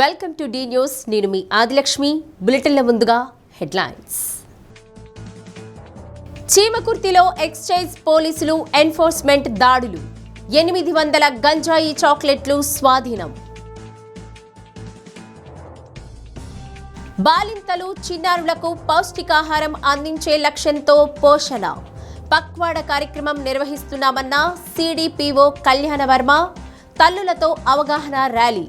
Welcome to D news. నేను మీ ఆదిలక్ష్మి. బులెటిన్ల ముందుగా headlines. చీమకుర్తిలో excise పోలీసులు ఎన్ఫోర్స్మెంట్ దాడులు. 800 గంజాయి చాక్లెట్లు స్వాధీనం. బాలింతలు చిన్నారులకు పౌష్టికాహారం అందించే లక్ష్యంతో పోషణ పక్వాడ కార్యక్రమం నిర్వహిస్తున్నామన్న సిడిపిఓ కళ్యాణ వర్మ. తల్లులతో అవగాహన ర్యాలీ.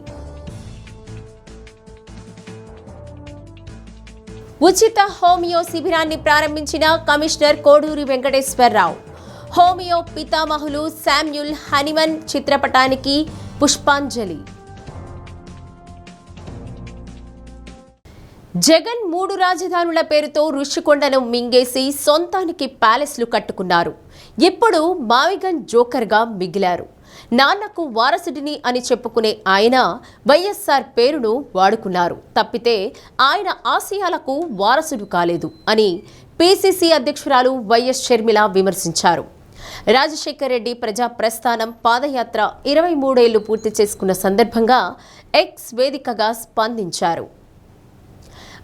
ఉచిత హోమియో శిబిరాన్ని ప్రారంభించిన కమిషనర్ కోడూరి వెంకటేశ్వరరావు. హోమియో పితామహులు శామ్యూల్ హనిమన్ చిత్రపటానికి పుష్పాంజలి. జగన్ 3 రాజధానుల పేరుతో రుషికొండను మింగేసి సొంతానికి ప్యాలెస్లు కట్టుకున్నారు. ఇప్పుడు మావిగన్ జోకర్గా మిగిలారు. నాన్నకు వారసుడిని అని చెప్పుకునే ఆయన వైఎస్ఆర్ పేరును వాడుకున్నారు తప్పితే ఆయన ఆశయాలకు వారసుడు కాలేదు అని పిసిసి అధ్యక్షురాలు వైఎస్ షర్మిల విమర్శించారు. రాజశేఖర్ రెడ్డి ప్రజా ప్రస్థానం పాదయాత్ర 23 ఏళ్లు పూర్తి చేసుకున్న సందర్భంగా ఎక్స్ వేదికగా స్పందించారు.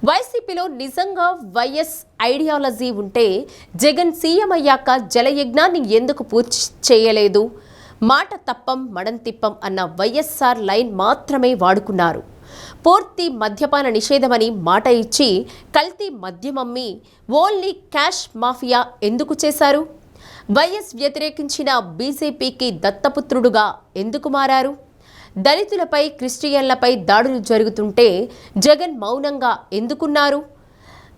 వైసీపీలో నిజంగా వైఎస్ ఐడియాలజీ ఉంటే జగన్ సీఎం అయ్యాక జలయజ్ఞాన్ని ఎందుకు పూర్తి చేయలేదు? మాట తప్పం మడం తిప్పం అన్న వైఎస్ఆర్ లైన్ మాత్రమే వాడుకున్నారు. పూర్తి మద్యపాన నిషేధమని మాట ఇచ్చి కల్తీ మద్యమమ్మి ఓన్లీ క్యాష్ మాఫియా ఎందుకు చేశారు? వైఎస్ వ్యతిరేకించిన బీజేపీకి దత్తపుత్రుడుగా ఎందుకు మారారు? దళితులపై క్రిస్టియన్లపై దాడులు జరుగుతుంటే జగన్ మౌనంగా ఎందుకున్నారు?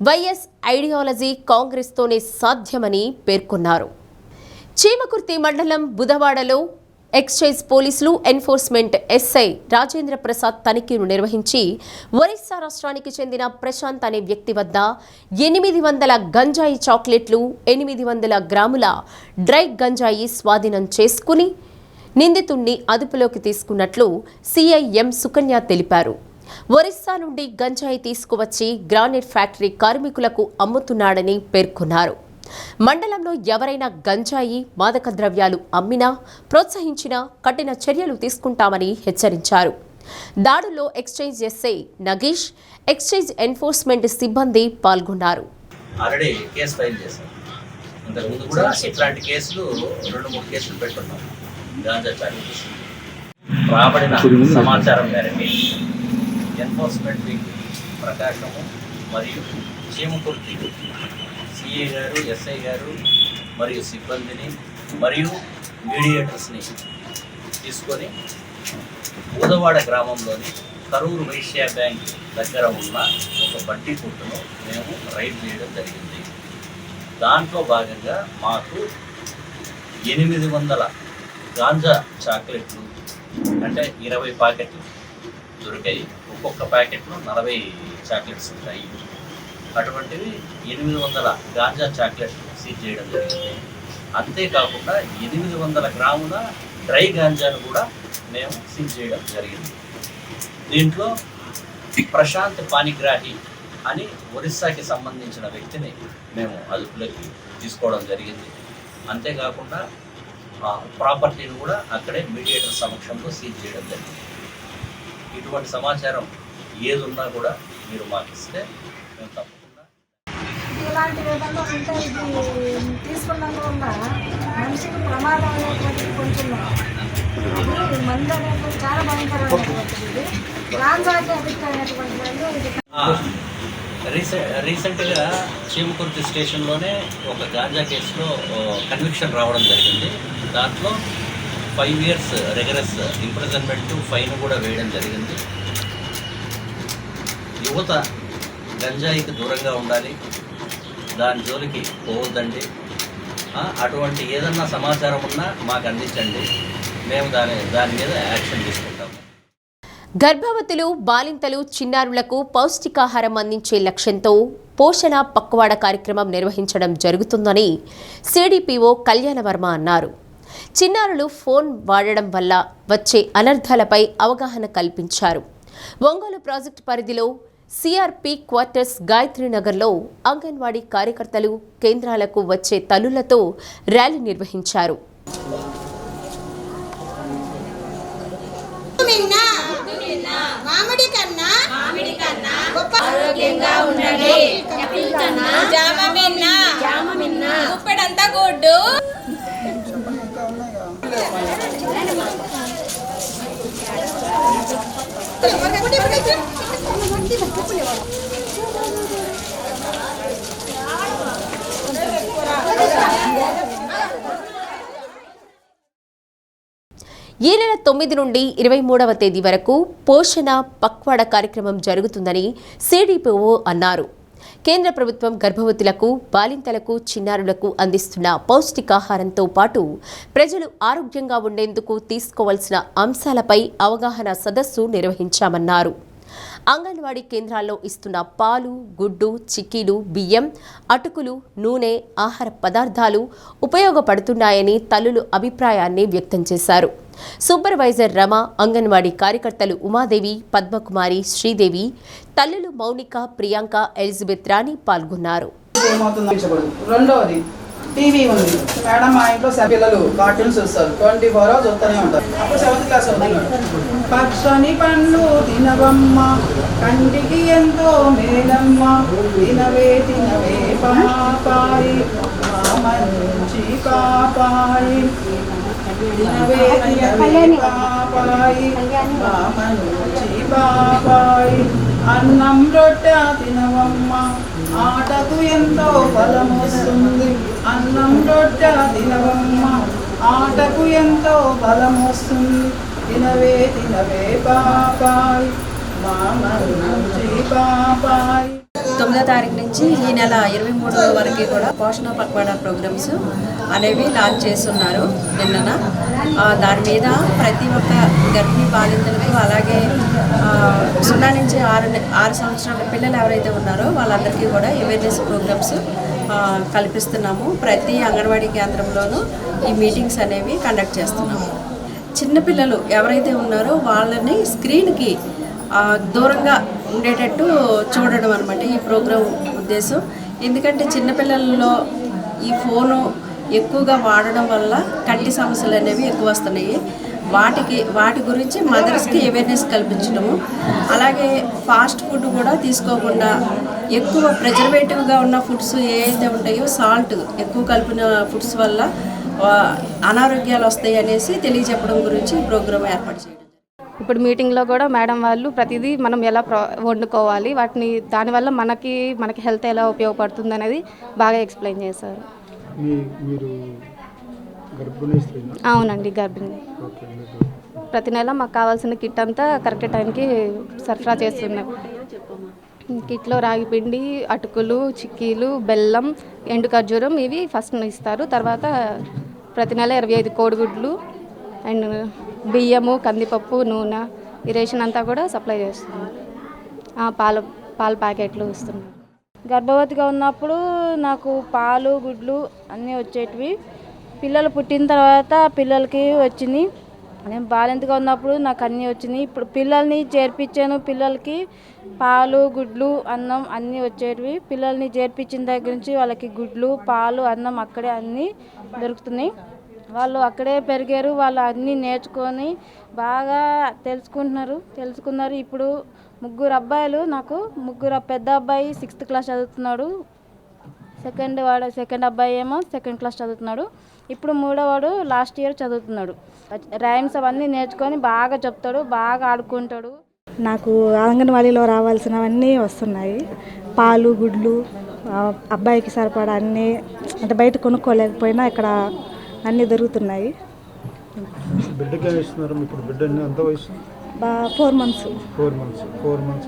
వైఎస్ ఐడియాలజీ కాంగ్రెస్తోనే సాధ్యమని పేర్కొన్నారు. చీమకుర్తి మండలం బుధవాడలో ఎక్సైజ్ పోలీసులు ఎన్ఫోర్స్మెంట్ ఎస్ఐ రాజేంద్ర ప్రసాద్ తనిఖీలు నిర్వహించి ఒరిస్సా రాష్ట్రానికి చెందిన ప్రశాంత్ అనే వ్యక్తి వద్ద 800 గంజాయి చాక్లెట్లు, 800 గ్రాముల డ్రై గంజాయి స్వాధీనం చేసుకుని నిందితుణ్ణి అదుపులోకి తీసుకున్నట్లు సిఐఎం సుకన్య తెలిపారు. ఒరిస్సా నుండి గంజాయి తీసుకువచ్చి గ్రానైట్ ఫ్యాక్టరీ కార్మికులకు అమ్ముతున్నాడని పేర్కొన్నారు. మండలంలో ఎవరైనా గంజాయి, మాదక ద్రవ్యాలు అమ్మినా, ప్రోత్సహించినా కఠిన చర్యలు తీసుకుంటామని హెచ్చరించారు. దాడుల్లో excise SI Nagesh, excise enforcement సిబ్బంది పాల్గొన్నారు. ఆల్రెడీ కేసు ఫైల్ చేశారు. ఇంతకుముందు కూడా ఇట్లాంటి కేసులు 2-3 కేసులు పెట్టున్నాం. గాంజా చార్జెస్ రాబడిన సమాచారం మేరకు ఎన్ఫోర్స్మెంట్ వింగ్ ప్రకాశము మరియు చీమకుర్తి సిఏ గారు, ఎస్ఐ గారు మరియు సిబ్బందిని మరియు మీడియేటర్స్ని తీసుకొని బుధవాడ గ్రామంలోని కరూరు వైశ్య బ్యాంక్ దగ్గర ఉన్న ఒక బడ్డీ కొట్టును మేము రైడ్ చేయడం జరిగింది. దాంట్లో భాగంగా మాకు 800 గాంజా చాక్లెట్లు అంటే 20 ప్యాకెట్లు దొరికాయి. ఒక్కొక్క ప్యాకెట్లో 40 చాక్లెట్స్ ఉంటాయి. అటువంటివి 800 గాంజా చాక్లెట్లు సీజ్ చేయడం జరిగింది. అంతేకాకుండా 800 గ్రాముల డ్రై గాంజాను కూడా మేము సీజ్ చేయడం జరిగింది. దీంట్లో ప్రశాంత్ పానిగ్రాహి అని ఒరిస్సాకి సంబంధించిన వ్యక్తిని మేము అదుపులోకి తీసుకోవడం జరిగింది. అంతేకాకుండా ప్రాపర్టీని కూడా అక్కడే మీడియేటర్ సమక్షంలో సీజ్ చేయడం జరిగింది. ఇటువంటి సమాచారం ఏది ఉన్నా కూడా మీరు మాకు ఇస్తే మేము తప్పకుండా ఇలాంటి విధంగా ఉంటే ఇది తీసుకున్నందు వల్ల మనిషికి ప్రమాదం అనేటువంటిది కొంచెం ఇది మందు అనేటువంటి చాలా భయంకరమైనటువంటిది. గాంజాకి అడిక్ట్ అయినటువంటి వాళ్ళు రీసెంట్గా చీమకుర్తి స్టేషన్లోనే ఒక గాంజా కేసులో కన్విక్షన్ రావడం జరిగింది. దాంట్లో 5 years రెగరస్ ఇంప్రిజన్మెంట్, ఫైన్ కూడా వేయడం జరిగింది. యువత గంజాయికి దూరంగా ఉండాలి, దాని జోలికి పోవద్దండి. అటువంటి ఏదన్నా సమాచారం ఉన్నా మాకు అందించండి, మేము దాని మీద యాక్షన్ తీసుకుంటాము. గర్భవతులు, బాలింతలు, చిన్నారులకు పౌష్టికాహారం అందించే లక్ష్యంతో పోషణ పక్వాడ కార్యక్రమం నిర్వహించడం జరుగుతుందని సిడిపిఓ కళ్యాణ వర్మ అన్నారు. చిన్నారులు ఫోన్ వాడడం వల్ల వచ్చే అనర్థాలపై అవగాహన కల్పించారు. ఒంగోలు ప్రాజెక్టు పరిధిలో సిఆర్పి క్వార్టర్స్ గాయత్రీనగర్లో అంగన్వాడీ కార్యకర్తలు కేంద్రాలకు వచ్చే తల్లులతో ర్యాలీ నిర్వహించారు. మామిడికాయ జామమిన్న గుప్పెడంతా గుడ్డు. ఈ నెల 9 నుండి 23వ తేదీ వరకు పోషణ పక్వాడ కార్యక్రమం జరుగుతుందని సిడిపిఓ అన్నారు. కేంద్ర ప్రభుత్వం గర్భవతులకు, బాలింతలకు, చిన్నారులకు అందిస్తున్న పౌష్టికాహారంతో పాటు ప్రజలు ఆరోగ్యంగా ఉండేందుకు తీసుకోవాల్సిన అంశాలపై అవగాహన సదస్సు నిర్వహించామన్నారు. అంగన్వాడీ కేంద్రాల్లో ఇస్తున్న పాలు, గుడ్డు, చిక్కీలు, బియ్యం, అటుకులు, నూనె, ఆహార పదార్థాలు ఉపయోగపడుతున్నాయని తల్లులు అభిప్రాయాన్ని వ్యక్తం చేశారు. సూపర్వైజర్ రమ, అంగన్వాడీ కార్యకర్తలు ఉమాదేవి, పద్మకుమారి, శ్రీదేవి, తల్లులు మౌనిక, ప్రియాంక, ఎలిజబెత్ రాణి పాల్గొన్నారు. రెండవది టీవీ ఉంది మేడం, మా ఇంట్లో పిల్లలు కార్టూన్స్ చూస్తారు, 24 hours చూస్తూనే ఉంటారు. అప్పుడు 7th క్లాస్ అవుతున్నాడు. పచ్చని పండ్లు తినవమ్మ, కంటికి ఎంతో మేలమ్మ, తినవే తినవే పాపాయి, మా మంచి పాపాయి, తినవే తినవే పాపాయి, మా మంచి పాపాయి. అన్నం రొట్టె తినవమ్మ, ఆటకు ఎంతో బలం వస్తుంది. అన్నం రొట్టె తినవమ్మ, ఆటకు ఎంతో బలం వస్తుంది. తినవే తినవే పాపాయి, మా మంచి పాపాయి. 9వ తారీఖు నుంచి ఈ నెల 23వ వరకు కూడా పోషణ పక్వాడా ప్రోగ్రామ్స్ అనేవి లాంచ్ చేస్తున్నారు నిన్న. దాని మీద ప్రతి ఒక్క గర్భిణీ బాలింతలకు, అలాగే 0 నుంచి 6 సంవత్సరాల పిల్లలు ఎవరైతే ఉన్నారో వాళ్ళందరికీ కూడా అవేర్నెస్ ప్రోగ్రామ్స్ కల్పిస్తున్నాము. ప్రతి అంగన్వాడీ కేంద్రంలోనూ ఈ మీటింగ్స్ అనేవి కండక్ట్ చేస్తున్నాము. చిన్నపిల్లలు ఎవరైతే ఉన్నారో వాళ్ళని స్క్రీన్కి దూరంగా ఉండేటట్టు చూడడం అన్నమాట ఈ ప్రోగ్రాం ఉద్దేశం. ఎందుకంటే చిన్నపిల్లల్లో ఈ ఫోను ఎక్కువగా వాడడం వల్ల కంటి సమస్యలు అనేవి ఎక్కువ వస్తున్నాయి. వాటి గురించి మదర్స్కి అవేర్నెస్ కల్పించడము, అలాగే ఫాస్ట్ ఫుడ్ కూడా తీసుకోకుండా ఎక్కువ ప్రిజర్వేటివ్గా ఉన్న ఫుడ్స్ ఏవైతే ఉంటాయో, సాల్ట్ ఎక్కువ కలిపిన ఫుడ్స్ వల్ల అనారోగ్యాలు వస్తాయి అనేసి తెలియజెప్పడం గురించి ఈ ప్రోగ్రాం ఏర్పాటు చేయడం. ఇప్పుడు మీటింగ్లో కూడా మేడం వాళ్ళు ప్రతిదీ మనం ఎలా వండుకోవాలి, వాటిని దానివల్ల మనకి హెల్త్ ఎలా ఉపయోగపడుతుంది అనేది బాగా ఎక్స్ప్లెయిన్ చేశారు. అవునండి, గర్భిణి. ప్రతి నెల మాకు కావాల్సిన కిట్ అంతా కరెక్ట్ టైంకి సరఫరా చేస్తున్నాం. కిట్లో రాగి పిండి, అటుకులు, చిక్కీలు, బెల్లం, ఎండు ఖర్జూరం ఇవి ఫస్ట్ ఇస్తారు. తర్వాత ప్రతి నెల 25 కోడిగుడ్లు అండ్ బియ్యము, కందిపప్పు, నూనె, ఈ రేషన్ అంతా కూడా సప్లై చేస్తున్నాం. పాల ప్యాకెట్లు ఇస్తున్నాం. గర్భవతిగా ఉన్నప్పుడు నాకు పాలు, గుడ్లు అన్నీ వచ్చేటివి. పిల్లలు పుట్టిన తర్వాత పిల్లలకి వచ్చినాయి. నేను బాలింతగా ఉన్నప్పుడు నాకు అన్నీ వచ్చినాయి. ఇప్పుడు పిల్లల్ని చేర్పించాను. పిల్లలకి పాలు, గుడ్లు, అన్నం అన్నీ వచ్చేటివి. పిల్లల్ని చేర్పించిన దగ్గర నుంచి వాళ్ళకి గుడ్లు, పాలు, అన్నం అక్కడే అన్నీ దొరుకుతున్నాయి. వాళ్ళు అక్కడే పెరిగారు. వాళ్ళు అన్నీ నేర్చుకొని బాగా తెలుసుకున్నారు. ఇప్పుడు 3 అబ్బాయిలు నాకు. పెద్ద అబ్బాయి 6th క్లాస్ చదువుతున్నాడు. సెకండ్ అబ్బాయి ఏమో 2nd క్లాస్ చదువుతున్నాడు. ఇప్పుడు 3వవాడు లాస్ట్ ఇయర్ చదువుతున్నాడు. రైమ్స్ అవన్నీ నేర్చుకొని బాగా చెప్తాడు, బాగా ఆడుకుంటాడు. నాకు అంగన్వాడీలో రావాల్సినవన్నీ వస్తున్నాయి. పాలు, గుడ్లు, అబ్బాయికి సరిపడా అన్నీ, అంటే బయట కొనుక్కోలేకపోయినా ఇక్కడ అన్నీ దొరుకుతున్నాయి. 4 months.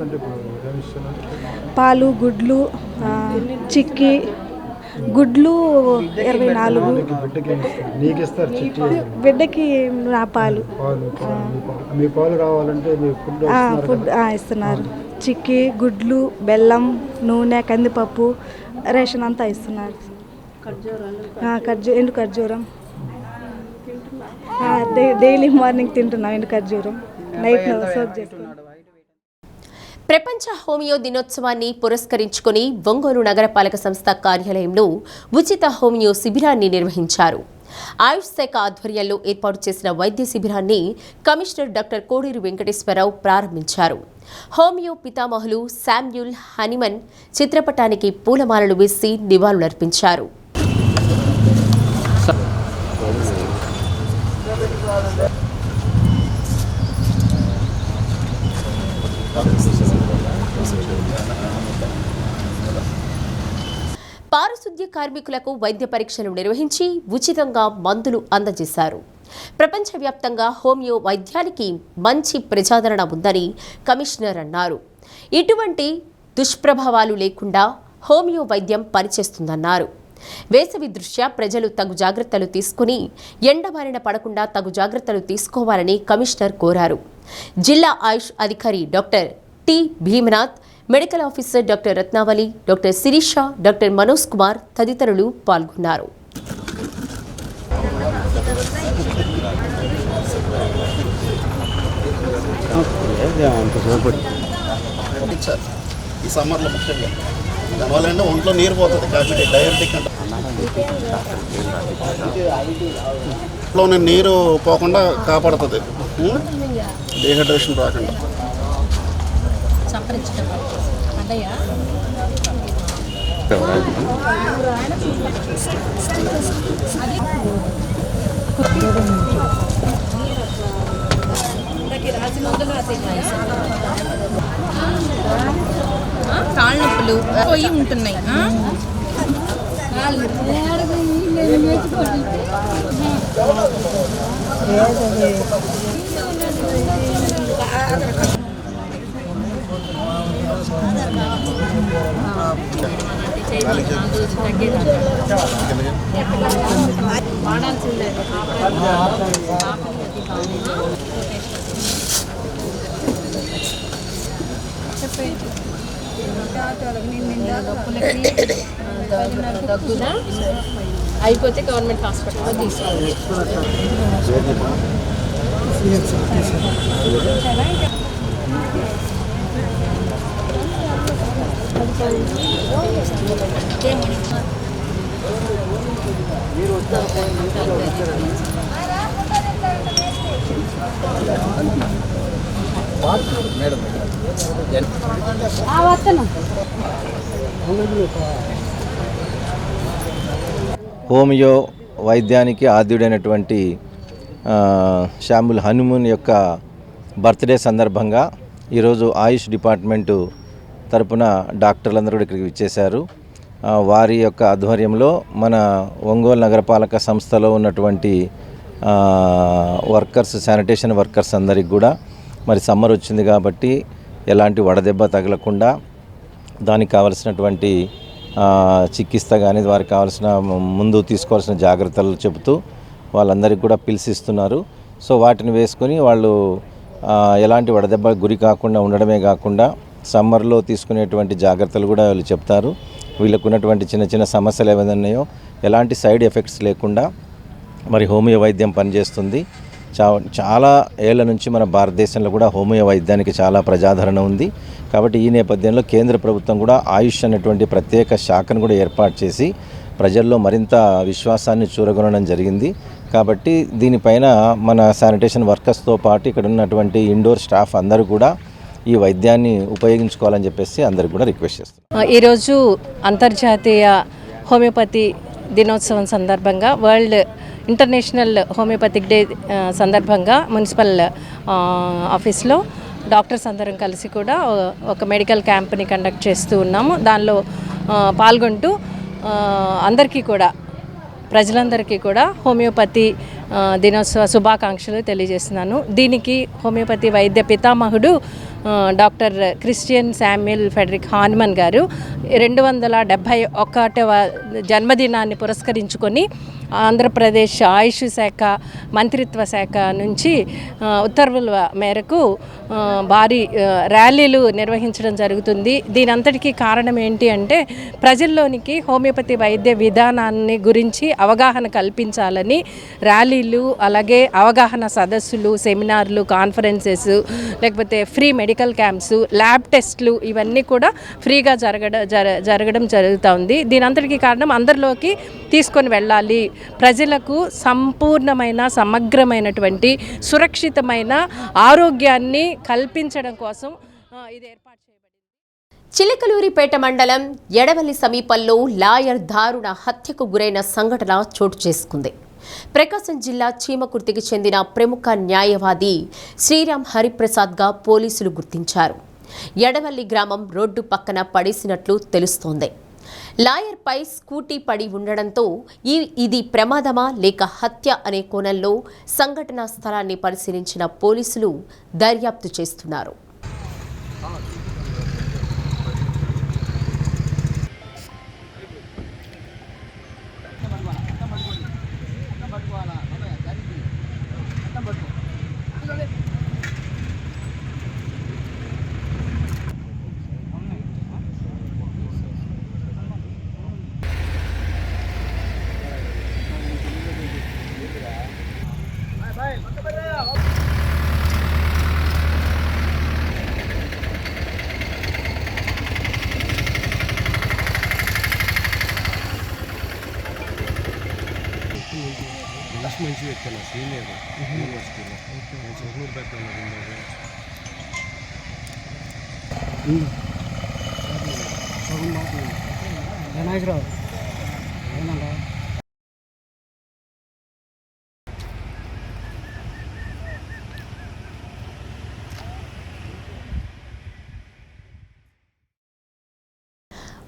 అంటే పాలు, గుడ్లు, చిక్కి, గుడ్లు 24, బిడ్డకి నా పాలు. ఫుడ్ ఇస్తున్నారు. చిక్కి, గుడ్లు, బెల్లం, నూనె, కందిపప్పు, రేషన్ అంతా ఇస్తున్నారు. ఎండు ఖర్జూరం డైలీ మార్నింగ్ తింటున్నాం. ఎండు ఖర్జూరం నైట్ సోక్ చేసుకున్నాం. ప్రపంచ హోమియో దినోత్సవాన్ని పురస్కరించుకొని ఒంగోలు నగరపాలక సంస్థ కార్యాలయంలో ఉచిత హోమియో శిబిరాన్ని నిర్వహించారు. ఆయుష్ శాఖ ఆధ్వర్యంలో ఏర్పాటు చేసిన వైద్య శిబిరాన్ని కమిషనర్ డాక్టర్ కోడూరి వెంకటేశ్వరరావు ప్రారంభించారు. హోమియో పితామహులు శామ్యూల్ హనీమన్ చిత్రపటానికి పూలమాలలు వేసి నివాళులర్పించారు. పారిశుద్ధ్య కార్మికులకు వైద్య పరీక్షలు నిర్వహించి ఉచితంగా మందులు అందజేశారు. ప్రపంచవ్యాప్తంగా హోమియో వైద్యానికి మంచి ప్రజాదరణ ఉందని కమిషనర్ అన్నారు. ఇటువంటి దుష్ప్రభావాలు లేకుండా హోమియో వైద్యం పనిచేస్తుందన్నారు. వేసవి దృష్ట్యా ప్రజలు తగు జాగ్రత్తలు తీసుకుని ఎండబారిన పడకుండా తగు జాగ్రత్తలు తీసుకోవాలని కమిషనర్ కోరారు. జిల్లా ఆయుష్ అధికారి doctor T Bhimanath, medical officer doctor Ratnavali, doctor Sirisha, doctor Manoj Kumar తదితరులు పాల్గొన్నారు. ఈ సమ్మర్లో ముఖ్యంగా దానివల్ల ఒంట్లో నీరు పోతుంది కాబట్టి డయాబెటిక్ అంటే ఒంట్లోనే నీరు పోకుండా కాపాడుతుంది, డీహైడ్రేషన్ రాకుండా. కాళ్ళ నొప్పులు పోయి ఉంటున్నాయి. అయిపోతే గవర్నమెంట్ హాస్పిటల్లో తీసుకోవాలి. హోమియో వైద్యానికి ఆద్యుడైనటువంటి శామ్యూల్ హనీమన్ యొక్క బర్త్డే సందర్భంగా ఈరోజు ఆయుష్ డిపార్ట్మెంటు తరపున డాక్టర్లందరూ కూడా ఇక్కడికి విచ్చేశారు. వారి యొక్క ఆధ్వర్యంలో మన ఒంగోలు నగరపాలక సంస్థలో ఉన్నటువంటి వర్కర్స్, శానిటేషన్ వర్కర్స్ అందరికి కూడా మరి సమ్మర్ వచ్చింది కాబట్టి ఎలాంటి వడదెబ్బ తగలకుండా దానికి కావలసినటువంటి చికిత్స కానీ వారికి కావాల్సిన ముందు తీసుకోవాల్సిన జాగ్రత్తలు చెబుతూ వాళ్ళందరికీ కూడా పిల్స్ ఇస్తున్నారు. సో వాటిని వేసుకొని వాళ్ళు ఎలాంటి వడదెబ్బ గురి కాకుండా ఉండడమే కాకుండా సమ్మర్లో తీసుకునేటువంటి జాగ్రత్తలు కూడా వాళ్ళు చెప్తారు. వీళ్ళకు ఉన్నటువంటి చిన్న చిన్న సమస్యలు ఏమైనా ఉన్నాయో ఎలాంటి సైడ్ ఎఫెక్ట్స్ లేకుండా మరి హోమియో వైద్యం పనిచేస్తుంది. చాలా ఏళ్ల నుంచి మన భారతదేశంలో కూడా హోమియో వైద్యానికి చాలా ప్రజాదరణ ఉంది. కాబట్టి ఈ నేపథ్యంలో కేంద్ర ప్రభుత్వం కూడా ఆయుష్ అనేటువంటి ప్రత్యేక శాఖను కూడా ఏర్పాటు చేసి ప్రజల్లో మరింత విశ్వాసాన్ని చూరగొనడం జరిగింది. కాబట్టి దీనిపైన మన శానిటేషన్ వర్కర్స్తో పాటు ఇక్కడ ఉన్నటువంటి ఇండోర్ స్టాఫ్ అందరూ కూడా ఈ వైద్యాన్ని ఉపయోగించుకోవాలని చెప్పేసి అందరికి కూడా రిక్వెస్ట్ చేస్తున్నాం. ఈరోజు అంతర్జాతీయ హోమియోపతి దినోత్సవం సందర్భంగా వరల్డ్ ఇంటర్నేషనల్ హోమియోపతిక్ డే సందర్భంగా మున్సిపల్ ఆఫీస్లో డాక్టర్స్ అందరం కలిసి కూడా ఒక మెడికల్ క్యాంప్ని కండక్ట్ చేస్తూ ఉన్నాము. దానిలో పాల్గొంటూ అందరికీ కూడా ప్రజలందరికీ కూడా హోమియోపతి దినోత్సవ శుభాకాంక్షలు తెలియజేస్తున్నాను. దీనికి హోమియోపతి వైద్య పితామహుడు doctor Christian Samuel Frederick Hahnemann గారు 271వ జన్మదినాన్ని పురస్కరించుకొని ఆంధ్రప్రదేశ్ ఆయుష్ శాఖ మంత్రిత్వ శాఖ నుంచి ఉత్తర్వుల మేరకు భారీ ర్యాలీలు నిర్వహించడం జరుగుతుంది. దీని అంతటికీ కారణం ఏంటి అంటే ప్రజల్లోనికి హోమియోపతి వైద్య విధానాన్ని గురించి అవగాహన కల్పించాలని ర్యాలీ ర్యాలీలు, అలాగే అవగాహన సదస్సులు, సెమినార్లు, కాన్ఫరెన్సెస్, లేకపోతే ఫ్రీ మెడికల్ క్యాంప్స్, ల్యాబ్ టెస్ట్లు ఇవన్నీ కూడా ఫ్రీగా జరగడం జరుగుతుంది. దీని అంతటికీ కారణం అందరిలోకి తీసుకొని వెళ్ళాలి, ప్రజలకు సంపూర్ణమైన సమగ్రమైనటువంటి సురక్షితమైన ఆరోగ్యాన్ని కల్పించడం కోసం ఇది ఏర్పాటు చేయబడింది. చిలకలూరిపేట మండలం ఎడవల్లి సమీపంలో లాయర్ దారుణ హత్యకు గురైన సంఘటన చోటు చేసుకుంది. ప్రకాశం జిల్లా చీమకుర్తికి చెందిన ప్రముఖ న్యాయవాది శ్రీరామ్ హరిప్రసాద్గా పోలీసులు గుర్తించారు. ఎడవల్లి గ్రామం రోడ్డు పక్కన పడేసినట్లు తెలుస్తోంది. లాయర్పై స్కూటీ పడి ఉండడంతో ఇది ప్రమాదమా లేక హత్య అనే కోణంలో సంఘటనా స్థలాన్ని పరిశీలించిన పోలీసులు దర్యాప్తు చేస్తున్నారు. మంచి వ్యక్తి అన్న సీనియర్ యూనివర్సిటీలో చదువులు పెట్టాను. వినాయకరావు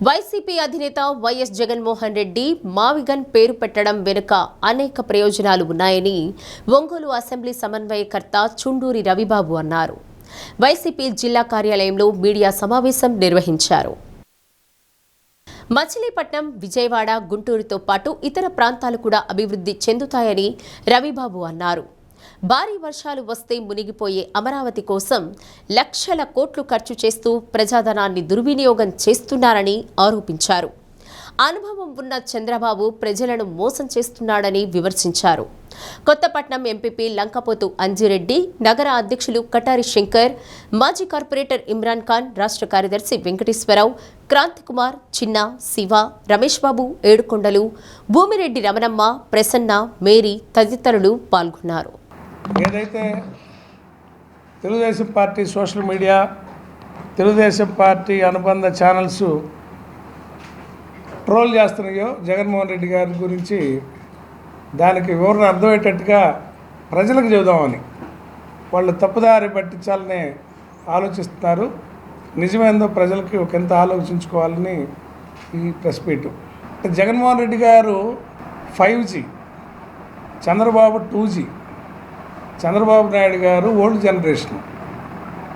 వైసీపీ అధినేత వైఎస్ జగన్మోహన్ రెడ్డి మావిగన్ పేరు పెట్టడం వెనుక అనేక ప్రయోజనాలు ఉన్నాయని ఒంగోలు అసెంబ్లీ సమన్వయకర్త చుండూరి రవిబాబు అన్నారు. వైసీపీ జిల్లా కార్యాలయంలో మీడియా సమావేశం నిర్వహించారు. మచిలీపట్నం, విజయవాడ, గుంటూరుతో పాటు ఇతర ప్రాంతాలు కూడా అభివృద్ధి చెందుతాయని రవిబాబు అన్నారు. భారీ వర్షాలు వస్తే మునిగిపోయే అమరావతి కోసం లక్షల కోట్లు ఖర్చు చేస్తూ ప్రజాధనాన్ని దుర్వినియోగం చేస్తున్నారని ఆరోపించారు. అనుభవం ఉన్న చంద్రబాబు ప్రజలను మోసం చేస్తున్నాడని విమర్శించారు. కొత్తపట్నం ఎంపీపీ లంకపోతు అంజిరెడ్డి, నగర అధ్యక్షులు కటారి శంకర్, మాజీ కార్పొరేటర్ ఇమ్రాన్ ఖాన్, రాష్ట్ర కార్యదర్శి వెంకటేశ్వరరావు, క్రాంతికుమార్, చిన్న, శివ, రమేష్ బాబు, ఏడుకొండలు, భూమిరెడ్డి రమణమ్మ, ప్రసన్న, మేరీ తదితరులు పాల్గొన్నారు. ఏదైతే Telugu Desam party social media, Telugu Desam party అనుబంధ ఛానల్స్ ట్రోల్ చేస్తున్నాయో జగన్మోహన్ రెడ్డి గారి గురించి, దానికి వివరణ అర్థమయ్యేటట్టుగా ప్రజలకు చెబుదామని వాళ్ళు తప్పుదారి పట్టించాలని ఆలోచిస్తున్నారు. నిజమేందో ప్రజలకి ఒకంత ఆలోచించుకోవాలని ఈ ప్రెస్ మీట్. జగన్మోహన్ రెడ్డి గారు 5G, చంద్రబాబు 2G. చంద్రబాబు నాయుడు గారు ఓల్డ్ జనరేషన్,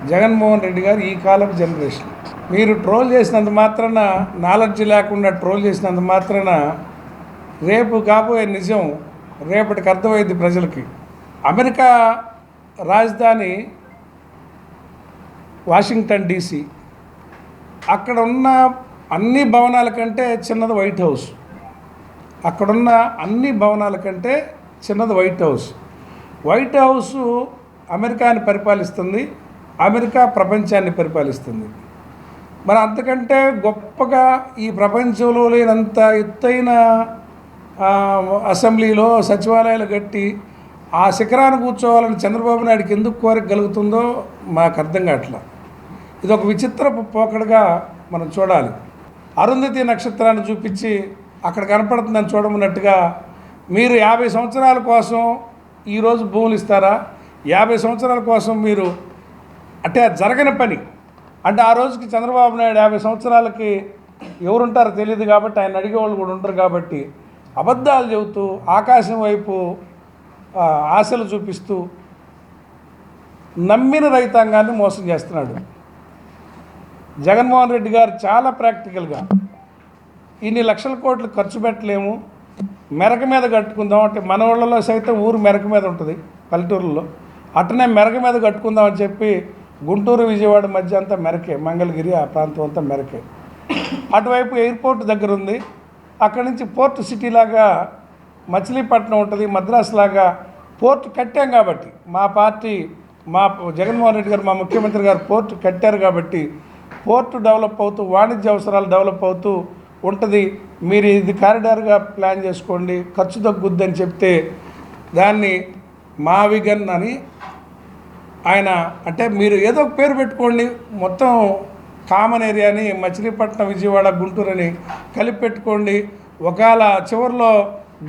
జగన్మోహన్ రెడ్డి గారు ఈ కాలపు జనరేషన్. మీరు ట్రోల్ చేసినంత మాత్రాన, నాలెడ్జ్ లేకుండా ట్రోల్ చేసినంత మాత్రాన రేపు కాబోయే నిజం రేపటికి అర్థమైంది ప్రజలకి. అమెరికా రాజధాని వాషింగ్టన్ DC. అక్కడ ఉన్న అన్ని భవనాల కంటే చిన్నది వైట్ హౌస్. అక్కడున్న అన్ని భవనాల కంటే చిన్నది వైట్ హౌస్. వైట్ హౌస్ అమెరికాని పరిపాలిస్తుంది, అమెరికా ప్రపంచాన్ని పరిపాలిస్తుంది. మరి అంతకంటే గొప్పగా ఈ ప్రపంచంలో లేనంత ఎత్తైన అసెంబ్లీలో సచివాలయాలు కట్టి ఆ శిఖరాన్ని కూర్చోవాలని చంద్రబాబు నాయుడుకి ఎందుకు కోరిక కలుగుతుందో మాకు అర్థం కావట్లా. ఇది ఒక విచిత్రపు పోకడగా మనం చూడాలి. అరుంధతి నక్షత్రాన్ని చూపించి అక్కడ కనపడుతుందని చూడమన్నట్టుగా మీరు 50 సంవత్సరాల కోసం ఈరోజు భూములు ఇస్తారా? 50 సంవత్సరాల కోసం మీరు అంటే జరగని పని. అంటే ఆ రోజుకి చంద్రబాబు నాయుడు 50 సంవత్సరాలకి ఎవరుంటారో తెలియదు కాబట్టి ఆయన అడిగేవాళ్ళు కూడా ఉంటారు కాబట్టి అబద్ధాలు చెబుతూ ఆకాశం వైపు ఆశలు చూపిస్తూ నమ్మిన రైతాంగాన్ని మోసం చేస్తున్నాడు. జగన్మోహన్ రెడ్డి గారు చాలా ప్రాక్టికల్గా ఇన్ని లక్షల కోట్లు ఖర్చు పెట్టలేము, మెరక మీద కట్టుకుందాం అంటే మన ఊళ్ళలో సైతం ఊరు మెరక మీద ఉంటుంది పల్లెటూరులో, అట్టనే మెరక మీద కట్టుకుందామని చెప్పి గుంటూరు విజయవాడ మధ్య అంతా మెరకే, మంగళగిరి ఆ ప్రాంతం అంతా మెరకే. అటువైపు ఎయిర్పోర్ట్ దగ్గర ఉంది, అక్కడి నుంచి పోర్ట్ సిటీ లాగా మచిలీపట్నం ఉంటుంది, మద్రాసు లాగా పోర్టు కట్టాం కాబట్టి మా పార్టీ మా జగన్మోహన్ రెడ్డి గారు మా ముఖ్యమంత్రి గారు పోర్టు కట్టారు కాబట్టి పోర్టు డెవలప్ అవుతూ వాణిజ్య అవసరాలు డెవలప్ అవుతూ ఉంటుంది. మీరు ఇది కారిడార్గా ప్లాన్ చేసుకోండి, ఖర్చు తగ్గుద్దని చెప్తే దాన్ని మావిగన్ అని ఆయన అంటే మీరు ఏదో ఒక పేరు పెట్టుకోండి, మొత్తం కామన్ ఏరియాని మచిలీపట్నం విజయవాడ గుంటూరు అని కలిపి పెట్టుకోండి. ఒకవేళ చివరిలో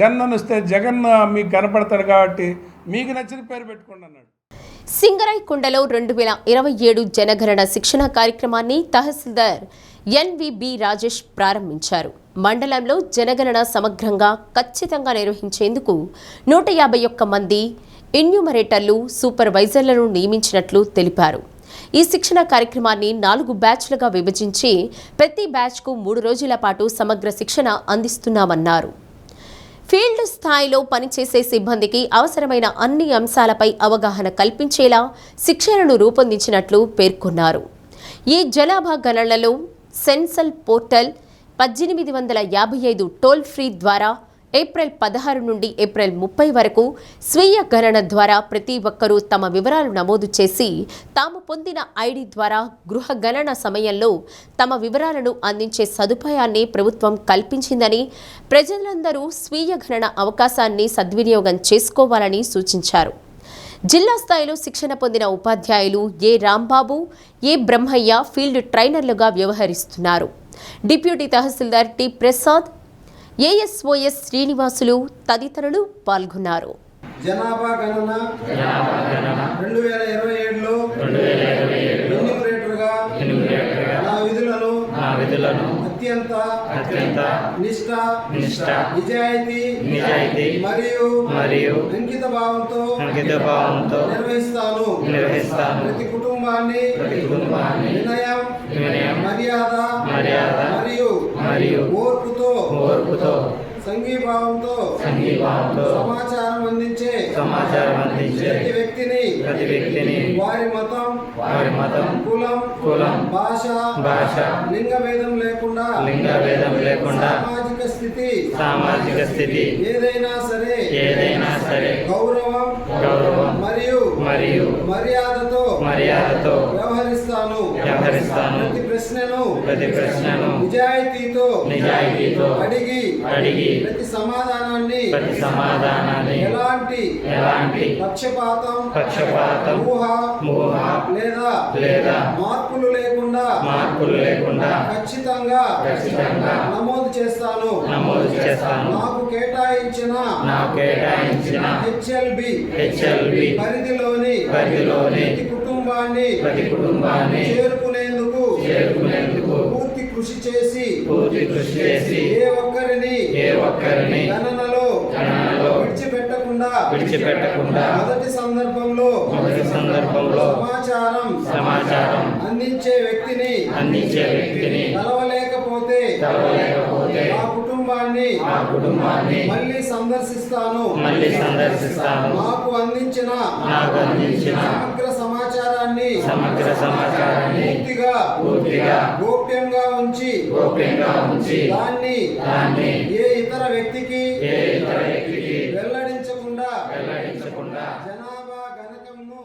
గన్ వస్తే జగన్ మీకు కనపడతాడు కాబట్టి మీకు నచ్చిన పేరు పెట్టుకోండి అన్నాడు. సింగరైకొండలో 2027 జనగణన శిక్షణ కార్యక్రమాన్ని తహసీల్దార్ ఎన్విబి రాజేష్ ప్రారంభించారు. మండలంలో జనగణన సమగ్రంగా ఖచ్చితంగా నిర్వహించేందుకు 151 మంది ఎన్యూమరేటర్లు సూపర్వైజర్లను నియమించినట్లు తెలిపారు. ఈ శిక్షణ కార్యక్రమాన్ని 4 బ్యాచ్లుగా విభజించి ప్రతి బ్యాచ్కు 3 రోజుల పాటు సమగ్ర శిక్షణ అందిస్తున్నామన్నారు. ఫీల్డ్ స్థాయిలో పనిచేసే సిబ్బందికి అవసరమైన అన్ని అంశాలపై అవగాహన కల్పించేలా శిక్షణను రూపొందించినట్లు పేర్కొన్నారు. ఈ జనాభా గణనలో సెన్సల్ పోర్టల్ 1855 టోల్ ఫ్రీ ద్వారా ఏప్రిల్ 16 నుండి ఏప్రిల్ 30 వరకు స్వీయ గణన ద్వారా ప్రతి ఒక్కరూ తమ వివరాలు నమోదు చేసి తాము పొందిన ఐడి ద్వారా గృహ గణన సమయంలో తమ వివరాలను అందించే సదుపాయాన్ని ప్రభుత్వం కల్పించిందని, ప్రజలందరూ స్వీయ గణన అవకాశాన్ని సద్వినియోగం చేసుకోవాలని సూచించారు. జిల్లా స్థాయిలో శిక్షణ పొందిన ఉపాధ్యాయులు ఏ రాంబాబు, ఏ బ్రహ్మయ్య ఫీల్డ్ ట్రైనర్లుగా వ్యవహరిస్తున్నారు. డిప్యూటీ తహసీల్దార్ టి ప్రసాద్, ఏఎస్ఓఎస్ శ్రీనివాసులు తదితరులు పాల్గొన్నారు. జనాభా గణన 2027లో ఎన్యూమరేటర్గా నా విధులను అత్యంత నిష్ఠ నిజాయితీ మరియు అంకిత భావంతో నిర్వహిస్తాను. ప్రతి కుటుంబాన్ని వినయం మర్యాద మరియు ఓర్పుతో సంఘీభావంతో సమాచారం అందించే ప్రతి వ్యక్తిని వారి మతం కులం భాష లింగ భేదం లేకుండా సామాజిక స్థితి ఏదైనా సరే గౌరవం మరియు మర్యాదతో వ్యవహరిస్తాను. ప్రతి ప్రశ్నను నిజాయితీతో అడిగి ప్రతి సమాధానాన్ని ఎలాంటి పక్షపాతం ఊహ లేదా మార్పులు లేకుండా ఖచ్చితంగా నమోదు చేస్తాను. నాకు కేటాయించిన హెచ్ఎల్బి పరిధిలోని ప్రతి కుటుంబాన్ని చేరుకునేందుకు పూర్తి కృషి చేసి ఏ ఒక్కరిని గణనలో విడిచిపెట్టకుండా మొదటి సందర్భంలో సమాచారం అందించే వ్యక్తిని కలవలేకపోతే ఆ కుటుంబాన్ని మళ్ళీ సందర్శిస్తాను. నాకు అందించిన సమగ్ర సమాచారాన్ని పూర్తిగా గోప్యంగా ఉంచి దాన్ని ఏ ఇతర వ్యక్తికి వెల్లడించకుండా జనాభా గణకంను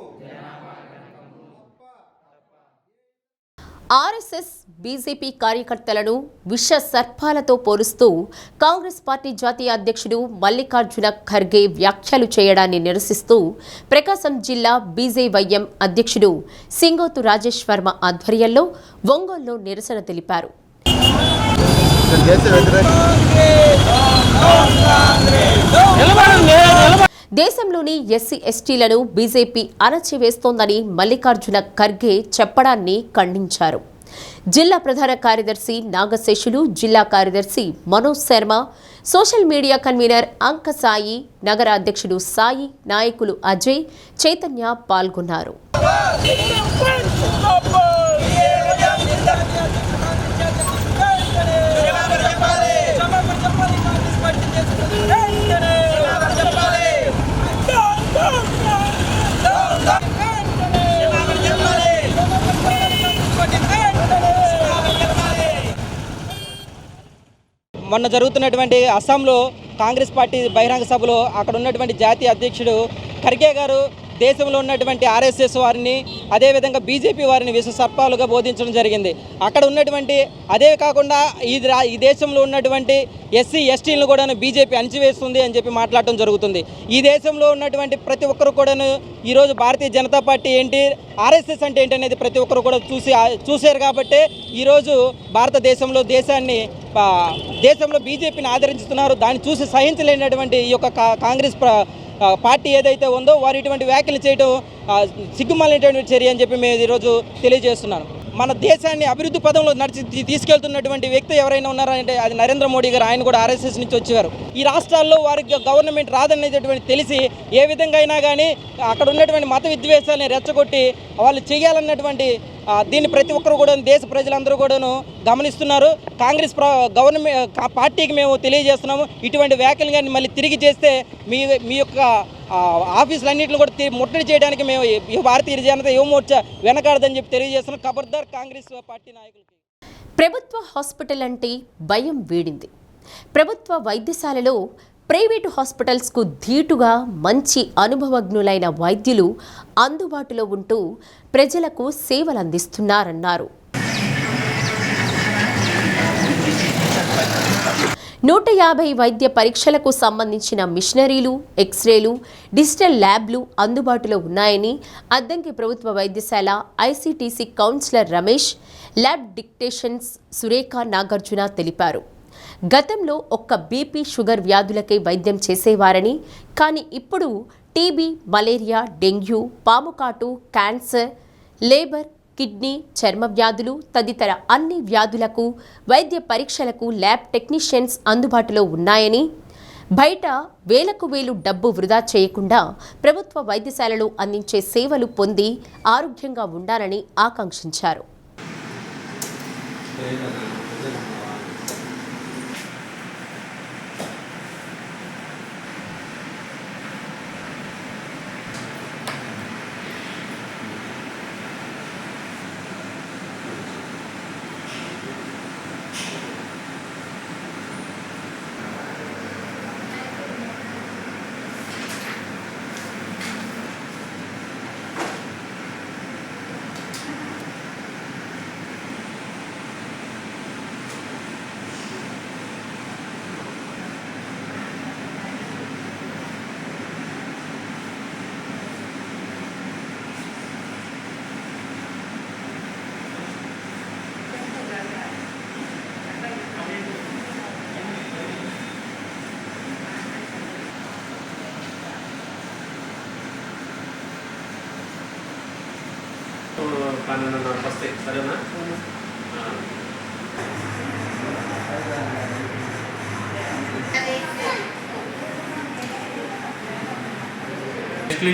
ఆర్ఎస్ఎస్ బీజేపీ కార్యకర్తలను విష సర్పాలతో పోలుస్తూ కాంగ్రెస్ పార్టీ జాతీయ అధ్యక్షుడు మల్లికార్జున ఖర్గే వ్యాఖ్యలు చేయడాన్ని నిరసిస్తూ ప్రకాశం జిల్లా బీజేవైఎం అధ్యక్షుడు సింగోతు రాజేష్ వర్మ ఆధ్వర్యంలో ఒంగోలులో నిరసన తెలిపారు. దేశంలోని ఎస్సీ ఎస్టీలను బీజేపీ అణచివేస్తోందని మల్లికార్జున ఖర్గే చెప్పడాన్ని ఖండించారు. జిల్లా ప్రధాన కార్యదర్శి నాగశేషులు, జిల్లా కార్యదర్శి Manoj Sharma, social media convener అంక సాయి, నగర అధ్యక్షుడు సాయి, నాయకులు అజయ్, చైతన్య పాల్గొన్నారు. మొన్న జరుగుతున్నటువంటి అస్సాంలో కాంగ్రెస్ పార్టీ బహిరంగ సభలో అక్కడ ఉన్నటువంటి జాతీయ అధ్యక్షుడు ఖర్గే గారు దేశంలో ఉన్నటువంటి ఆర్ఎస్ఎస్ వారిని అదేవిధంగా బీజేపీ వారిని విషసర్పాలుగా బోధించడం జరిగింది. అక్కడ ఉన్నటువంటి అదే కాకుండా ఈ దేశంలో ఉన్నటువంటి ఎస్సీ ఎస్టీలను కూడాను బీజేపీ అణిచివేస్తుంది అని చెప్పి మాట్లాడటం జరుగుతుంది. ఈ దేశంలో ఉన్నటువంటి ప్రతి ఒక్కరు కూడాను ఈరోజు భారతీయ జనతా పార్టీ ఏంటి, ఆర్ఎస్ఎస్ అంటే ఏంటి అనేది ప్రతి ఒక్కరు కూడా చూశారు కాబట్టి ఈరోజు భారతదేశంలో దేశంలో బీజేపీని ఆదరించుతున్నారు. దాన్ని చూసి సహించలేనటువంటి ఈ యొక్క కాంగ్రెస్ పార్టీ ఏదైతే ఉందో వారు ఇటువంటి వ్యాఖ్యలు చేయడం సిగ్గుమాలినటువంటి చర్య అని చెప్పి మేము ఈరోజు తెలియజేస్తున్నాను. మన దేశాన్ని అభివృద్ధి పదంలో తీసుకెళ్తున్నటువంటి వ్యక్తి ఎవరైనా ఉన్నారంటే అది నరేంద్ర మోడీ గారు. ఆయన కూడా ఆర్ఎస్ఎస్ నుంచి వచ్చేవారు. ఈ రాష్ట్రాల్లో వారికి గవర్నమెంట్ రాదనేటటువంటి తెలిసి ఏ విధంగా అయినా కానీ అక్కడ ఉన్నటువంటి మత విద్వేషాలని రెచ్చగొట్టి వాళ్ళు చేయాలన్నటువంటి దీన్ని ప్రతి ఒక్కరు కూడా దేశ ప్రజలందరూ కూడాను గమనిస్తున్నారు. కాంగ్రెస్ గవర్నమెంట్ పార్టీకి మేము తెలియజేస్తున్నాము, ఇటువంటి వ్యాఖ్యలు కానీ మళ్ళీ తిరిగి చేస్తే మీ యొక్క ఆఫీసులన్నింటిని కూడా ముట్టడి చేయడానికి మేము భారతీయ జనతా యువ మోర్చా వెనకాడదని చెప్పి తెలియజేస్తున్నాం. ఖబర్దార్ కాంగ్రెస్ పార్టీ నాయకులకి. ప్రభుత్వ హాస్పిటల్ అంటే భయం వీడింది. ప్రభుత్వ వైద్యశాలలో ప్రైవేటు హాస్పిటల్స్కు ధీటుగా మంచి అనుభవజ్ఞులైన వైద్యులు అందుబాటులో ఉంటూ ప్రజలకు సేవలు అందిస్తున్నారన్నారు. 150 వైద్య పరీక్షలకు సంబంధించిన మిషనరీలు, ఎక్స్రేలు, డిజిటల్ ల్యాబ్లు అందుబాటులో ఉన్నాయని అద్దంకి ప్రభుత్వ వైద్యశాల ICTC counsellor Ramesh, lab technicians Surekha Nagarjuna తెలిపారు. గతంలో ఒక్క బీపీ, షుగర్ వ్యాధులకే వైద్యం చేసేవారని, కానీ ఇప్పుడు టీబీ, మలేరియా, డెంగ్యూ, పాముకాటు, క్యాన్సర్, లేబర్, కిడ్నీ, చర్మ వ్యాధులు తదితర అన్ని వ్యాధులకు వైద్య పరీక్షలకు ల్యాబ్ టెక్నీషియన్స్ అందుబాటులో ఉన్నాయని, బయట వేలకు వేలు డబ్బు వృధా చేయకుండా ప్రభుత్వ వైద్యశాలలో అందించే సేవలు పొంది ఆరోగ్యంగా ఉండాలని ఆకాంక్షించారు. వస్తాయి సరేనా?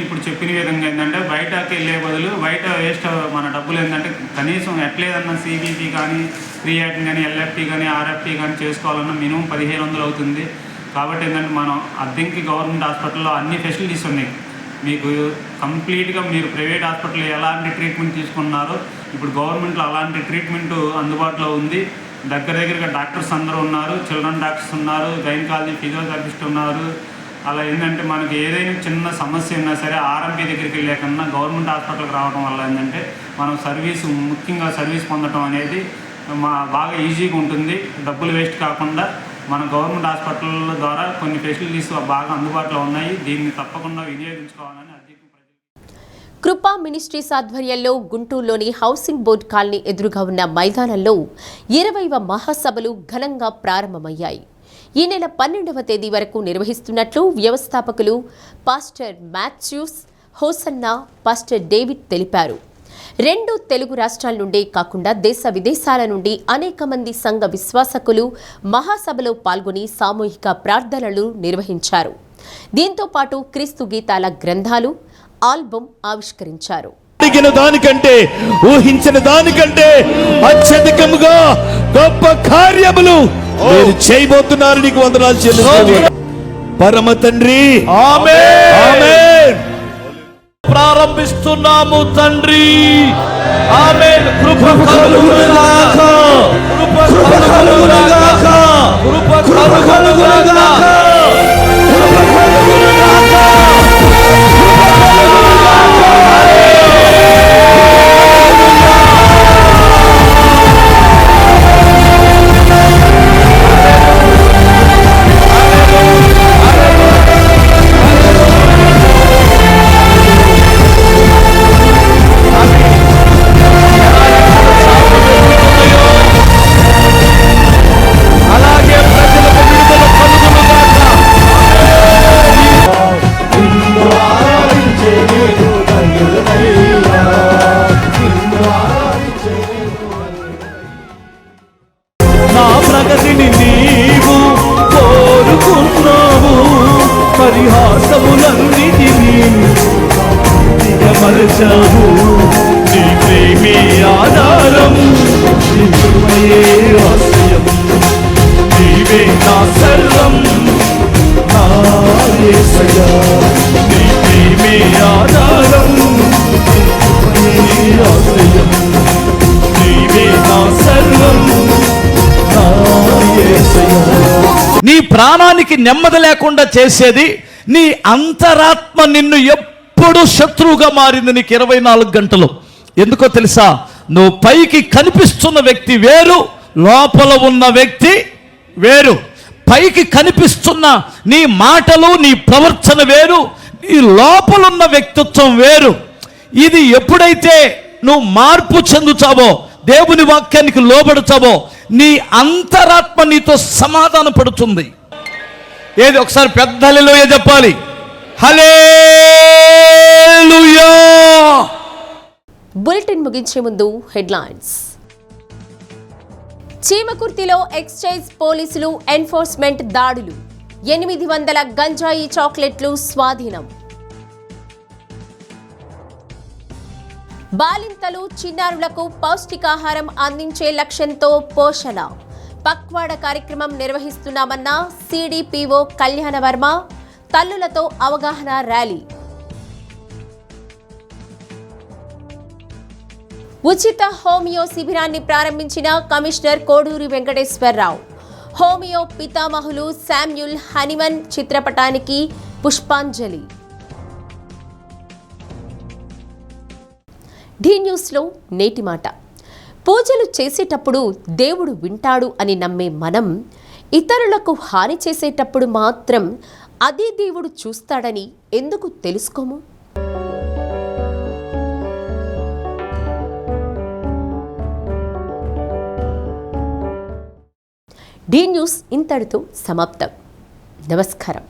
ఇప్పుడు చెప్పిన విధంగా ఏంటంటే బయటకి వెళ్ళే బదులు బయట వేస్ట్ మన డబ్బులు ఏంటంటే కనీసం ఎట్లేదన్నా సిబిపి కానీ, క్రియాటిన్ కానీ, ఎల్ఎఫ్టీ కానీ, ఆర్ఎఫ్టీ కానీ చేసుకోవాలన్నా మినిమం 1500 అవుతుంది. కాబట్టి ఏంటంటే మనం అద్దెంకి గవర్నమెంట్ హాస్పిటల్లో అన్ని ఫెసిలిటీస్ ఉన్నాయి. మీకు కంప్లీట్గా మీరు ప్రైవేట్ హాస్పిటల్లో ఎలాంటి ట్రీట్మెంట్ తీసుకున్నారో ఇప్పుడు గవర్నమెంట్లో అలాంటి ట్రీట్మెంట్ అందుబాటులో ఉంది. దగ్గరగా డాక్టర్స్ అందరూ ఉన్నారు, చిల్డ్రన్ డాక్టర్స్ ఉన్నారు, గైనకాలజీ ఫిజియోథెరపిస్ట్ ఉన్నారు. అలా ఏంటంటే మనకి ఏదైనా చిన్న సమస్య ఉన్నా సరే ఆర్ఎంపీ దగ్గరికి వెళ్ళాకన్నా గవర్నమెంట్ హాస్పిటల్కి రావడం వల్ల ఏంటంటే మనం ముఖ్యంగా సర్వీస్ పొందడం అనేది బాగా ఈజీగా ఉంటుంది. డబ్బులు వేస్ట్ కాకుండా మన గవర్నమెంట్ హాస్పిటల్ ద్వారా కొన్ని ఫెసిలిటీస్ బాగా అందుబాటులో ఉన్నాయి. దీన్ని తప్పకుండా వినియోగించుకోవాలని కృపా మినిస్ట్రీస్ ఆధ్వర్యంలో గుంటూరులోని హౌసింగ్ బోర్డు కాలనీ ఎదురుగా ఉన్న మైదానంలో 20వ మహాసభలు ఘనంగా ప్రారంభమయ్యాయి. ఈ నెల 12వ తేదీ వరకు నిర్వహిస్తున్నట్లు వ్యవస్థాపకులు pastor Mathews Hosanna, pastor David తెలిపారు. 2 తెలుగు రాష్ట్రాల నుండే కాకుండా దేశ విదేశాల నుండి అనేక మంది సంఘ విశ్వాసకులు మహాసభలో పాల్గొని సామూహిక ప్రార్థనలు నిర్వహించారు. దీంతో పాటు క్రీస్తు గీతాల గ్రంథాలు, ఆల్బమ్ ఆవిష్కరించారు. దానికంటే ఊహించిన దానికంటే అత్యధికముగా గొప్ప కార్యములు మీరు చేయబోతున్నారు. నీకు వందనాలు చెల్లిస్తున్నాను పరమ తండ్రి. ఆమేన్. ప్రారంభిస్తున్నాము తండ్రి. ఆమేన్. కృప కలుగునుగాక, కృప కలుగునుగాక, కృప కలుగునుగాక, కృప కలుగునుగాక. చేశావు నీ ప్రేమే ఆధారం నీ కృపయే ఆశ్రయం నీవే నా సర్వం నా యేసయ్యా నీ ప్రేమే ఆధారం నీ కృపయే ఆశ్రయం నీవే నా సర్వం నా యేసయ్యా. నీ ప్రాణానికి నెమ్మది లేకుండా చేసేది నీ అంతరాత్మ నిన్ను ఎప్పుడు శత్రువుగా మారింది నీకు 24 గంటలు. ఎందుకో తెలుసా? నువ్వు పైకి కనిపిస్తున్న వ్యక్తి వేరు, లోపల ఉన్న వ్యక్తి వేరు. పైకి కనిపిస్తున్న నీ మాటలు నీ ప్రవర్తన వేరు, నీ లోపల ఉన్న వ్యక్తిత్వం వేరు. ఇది ఎప్పుడైతే నువ్వు మార్పు చెందుతావో, దేవుని వాక్యానికి లోబడతావో, నీ అంతరాత్మ నీతో సమాధాన పడుతుంది. ఏది ఒకసారి పెద్ద హల్లెలూయా చెప్పాలి. హల్లెలూయా. బులెటిన్ ముగించే ముందు హెడ్లైన్స్. చీమకుర్తిలో ఎక్సైజ్ పోలీసులు ఎన్ఫోర్స్మెంట్ దాడులు, 800 గంజాయి చాక్లెట్లు స్వాధీనం. బాలింతలు చిన్నారులకు పౌష్టికాహారం అందించే లక్ష్యంతో పోషణ పక్వాడ కార్యక్రమం నిర్వహిస్తున్నామన్న సిడిపిఓ కళ్యాణవర్మ. తల్లులతో అవగాహన ర్యాలీ. ఉచిత హోమియో శిబిరాన్ని ప్రారంభించిన కమిషనర్ కోడూరి వెంకటేశ్వరరావు. హోమియో పితామహులు శామ్యూల్ హనిమన్ చిత్రపటానికి పుష్పాంజలి. డి న్యూస్లో నేటి మాట. పూజలు చేసేటప్పుడు దేవుడు వింటాడు అని నమ్మే మనం ఇతరులకు హాని చేసేటప్పుడు మాత్రం అదే దేవుడు చూస్తాడని ఎందుకు తెలుసుకోము? డి న్యూస్ ఇంతటితో సమాప్తం. నమస్కారం.